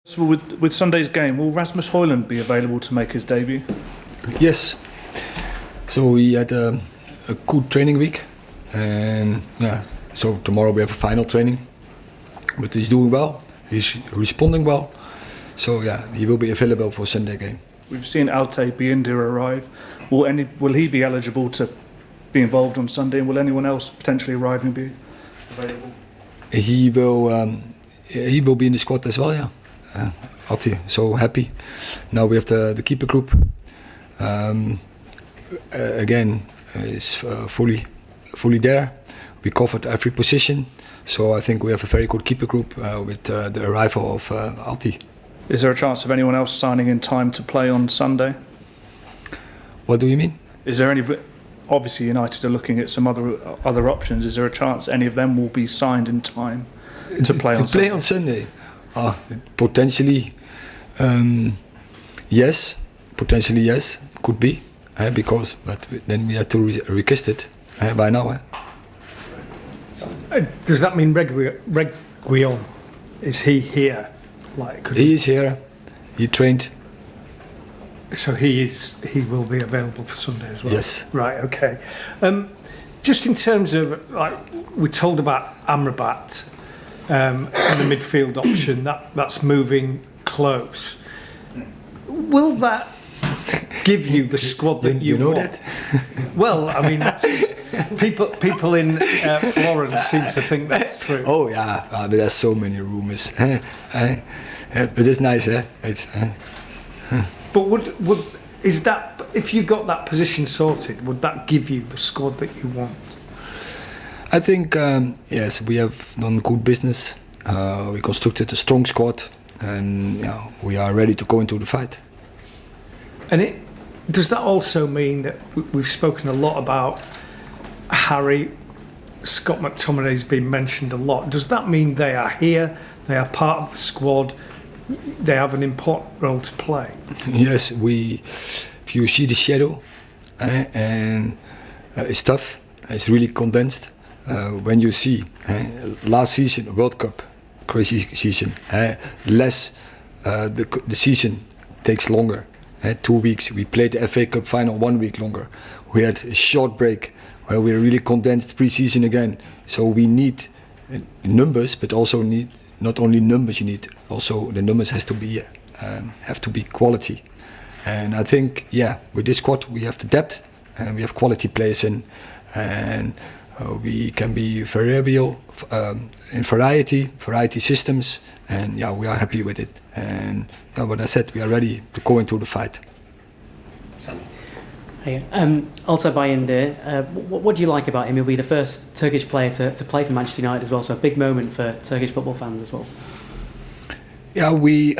So with Sunday's game, will Rasmus Hojlund be available to make his debut? Yes. So we had a good training week, and so tomorrow we have a final training. But he's doing well. He's responding well. So he will be available for Sunday game. We've seen Altay Binder arrive. Will he be eligible to be involved on Sunday? And will anyone else potentially arrive and be available? He will be in the squad as well. Yeah. Altay, so happy. Now we have the keeper group. Again, is fully there. We covered every position, so I think we have a very good keeper group with the arrival of Altay. Is there a chance of anyone else signing in time to play on Sunday? What do you mean? Is there any? Obviously, United are looking at some other options. Is there a chance any of them will be signed in time to play on Sunday? Potentially, yes. Potentially, yes. Could be, but then we have to request it by now. Does that mean Reguilon? Is he here? He is here. He trained. So he will be available for Sunday as well. Yes. Right. Okay. Just in terms of we're told about Amrabat and the midfield option that's moving close. Will that give you the squad that you know want? that? Well, I mean, people in Florence seem to think that's true. Oh yeah, but there's so many rumours. But it's nice, It's. But is that, if you got that position sorted, would that give you the squad that you want? I think yes, we have done good business. We constructed a strong squad, and we are ready to go into the fight. And does that also mean that we've spoken a lot about Harry, Scott McTominay's been mentioned a lot. Does that mean they are here, they are part of the squad, they have an important role to play? Yes, if you see the shadow, and it's tough, it's really condensed. When you see last season, World Cup, crazy season, the season takes longer. 2 weeks. We played the FA Cup final 1 week longer. We had a short break where we really condensed pre-season again. So we need numbers, but also need not only numbers. You need also the numbers have to be quality. And I think with this squad we have the depth and we have quality players in, and we can be variable in variety systems, and we are happy with it. And what I said, we are ready to go into the fight. Hey, Altay Bayındır, what do you like about him? He'll be the first Turkish player to play for Manchester United as well, so a big moment for Turkish football fans as well. Yeah, we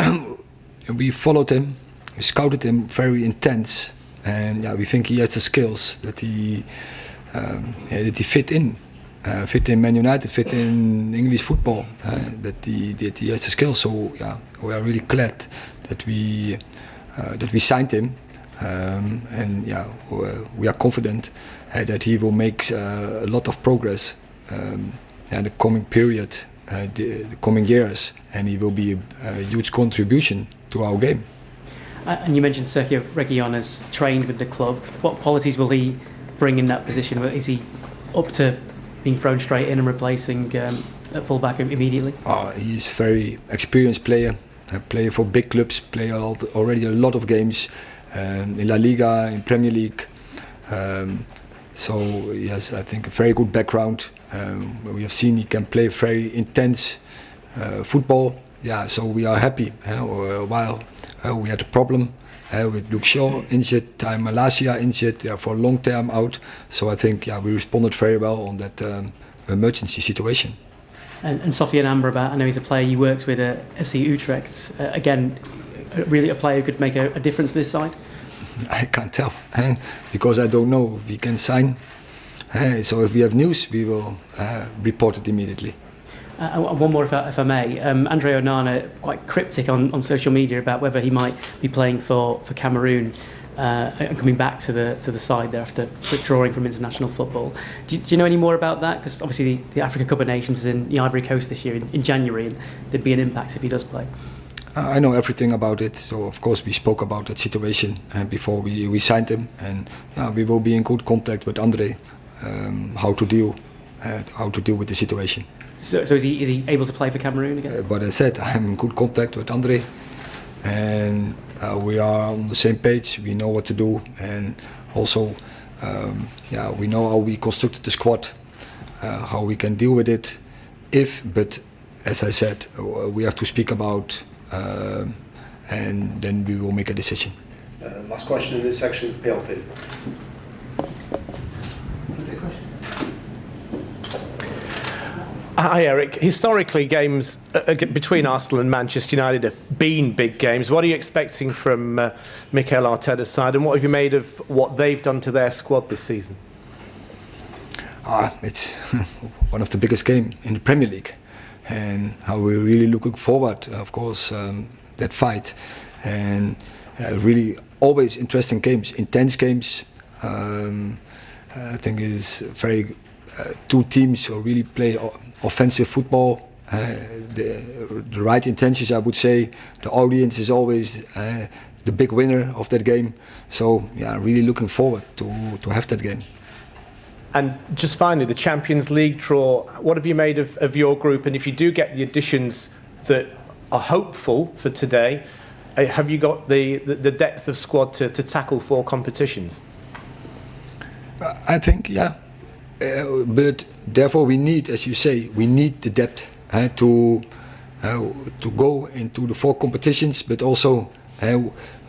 followed him, we scouted him very intense, and we think he has the skills that he fit in Man United, fit in English football, that he has the skills. So we are really glad that we signed him, and we are confident that he will make a lot of progress in the coming period, the coming years, and he will be a huge contribution to our game. And you mentioned Sergio Reguilon has trained with the club. What qualities will he bring in that position? Is he up to being thrown straight in and replacing at full-back immediately? He's a very experienced player. Player for big clubs, already a lot of games in La Liga, in Premier League. So he has, I think, a very good background. We have seen he can play very intense football. So we are happy. While we had a problem with Luke Shaw injured, Time Malasia injured, for a long time out. So I think we responded very well on that emergency situation. And Sofian Amrabat, I know he's a player you worked with at FC Utrecht. Again, really a player who could make a difference this side? I can't tell, because I don't know if we can sign. So if we have news, we will report it immediately. One more, if I may. Andre Onana, quite cryptic on social media about whether he might be playing for Cameroon and coming back to the side there after withdrawing from international football. Do you know any more about that? Because obviously the Africa Cup of Nations is in the Ivory Coast this year in January, and there'd be an impact if he does play. I know everything about it, so of course we spoke about that situation before we signed him, and we will be in good contact with Andre how to deal with the situation. So is he able to play for Cameroon again? But I said I'm in good contact with Andre, and we are on the same page. We know what to do, and also we know how we constructed the squad, how we can deal with it. But as I said, we have to speak about, and then we will make a decision. Last question in this section, PLP. Hi Eric. Historically, games between Arsenal and Manchester United have been big games. What are you expecting from Mikel Arteta's side, and what have you made of what they've done to their squad this season? It's one of the biggest games in the Premier League, and how we're really looking forward, of course, that fight, and really always interesting games, intense games. I think is very two teams who really play offensive football. The right intentions, I would say. The audience is always the big winner of that game. So really looking forward to have that game. And just finally, the Champions League draw. What have you made of your group? And if you do get the additions that are hopeful for today, have you got the depth of squad to tackle 4 competitions? I think, but therefore we need, as you say, we need the depth to go into the 4 competitions, but also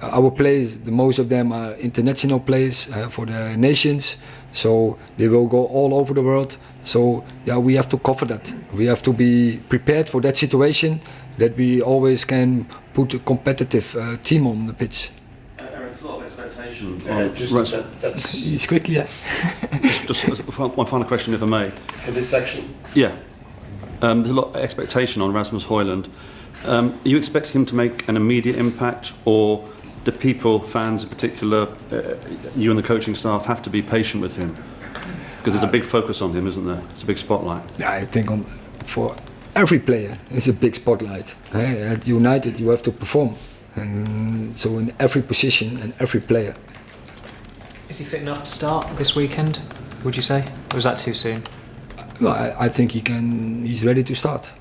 our players, the most of them are international players for the nations, so they will go all over the world. So we have to cover that. We have to be prepared for that situation, that we always can put a competitive team on the pitch. There's a lot of expectation. It's quickly. Just one final question, if I may. For this section? Yeah. There's a lot of expectation on Rasmus Hojlund. Are you expecting him to make an immediate impact, or do people, fans in particular, you and the coaching staff, have to be patient with him? Because there's a big focus on him, isn't there? It's a big spotlight. I think for every player, it's a big spotlight. At United, you have to perform. And so in every position and every player. Is he fit enough to start this weekend, would you say? Or was that too soon? Well, I think he's ready to start.